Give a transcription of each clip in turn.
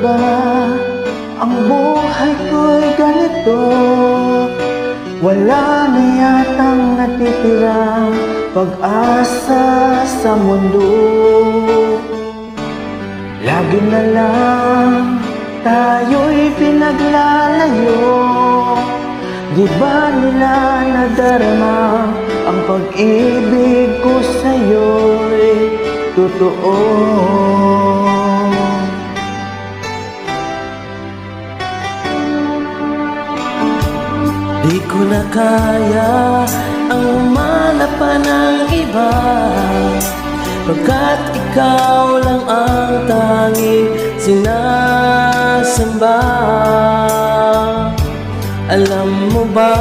ba ang buhay ko'y ganito? Wala na yatang natitirang pag-asa sa mundo. Lagi na lang tayo'y pinaglalayo. Di ba nila nadarama ang pag-ibig ko sa'yo'y totoo? Di ko na kaya ang umanap pa ng iba, pagkat ikaw lang ang tanging sinasamba. Alam mo ba,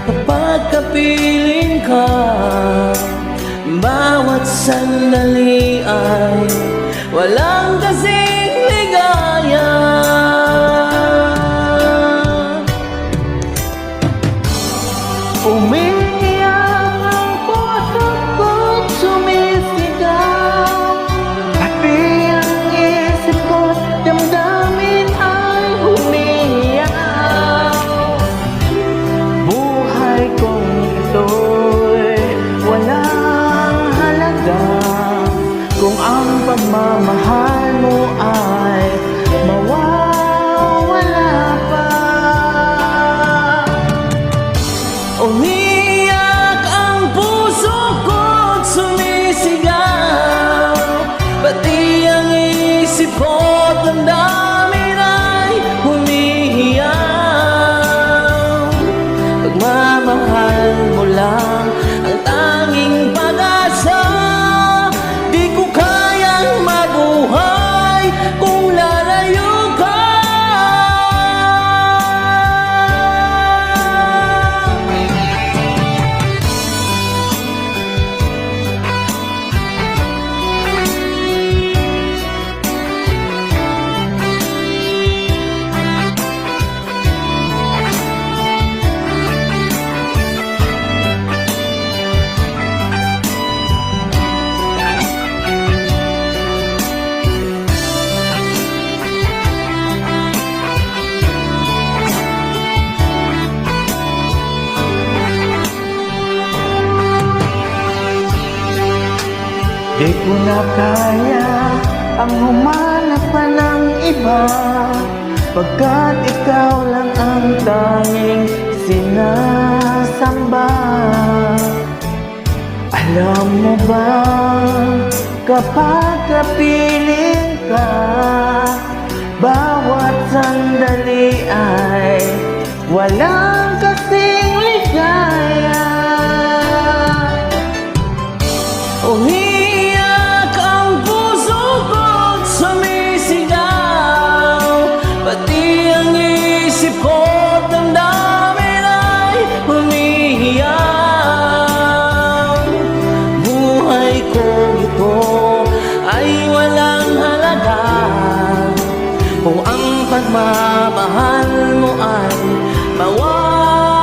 kapag kapiling ka, bawat sandali ay walang kasing ligaya. Umiiyak ang puso ko't sumisigaw, pati ang isip ko't damdamin ay umiiyak. Buhay kong ito'y walang halaga kung ang pagmamahal mo ay mawawala pa. Umiyak ang puso ko't sumisigaw, pati ang isip ko't damdamin ay humihiyaw. Pagmamahal mo lang ang tanging pag-asa, di ko kayang mabuhay kung lalayo ka. Di ko na kaya ang humanap pa ng iba, pagkat ikaw lang ang tanging sinasamba. Alam mo ba, kapag kapiling ka, bawat sandali ay walang kasing ligaya. Umiyak ang puso ko't sumisigaw, pati ang isip ko't damdamin ay humihiyaw. Buhay ko ito ay walang halaga kung ang pagmamahal mo ay mawawala.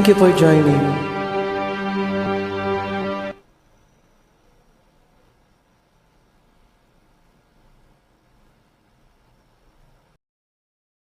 Thank you for joining.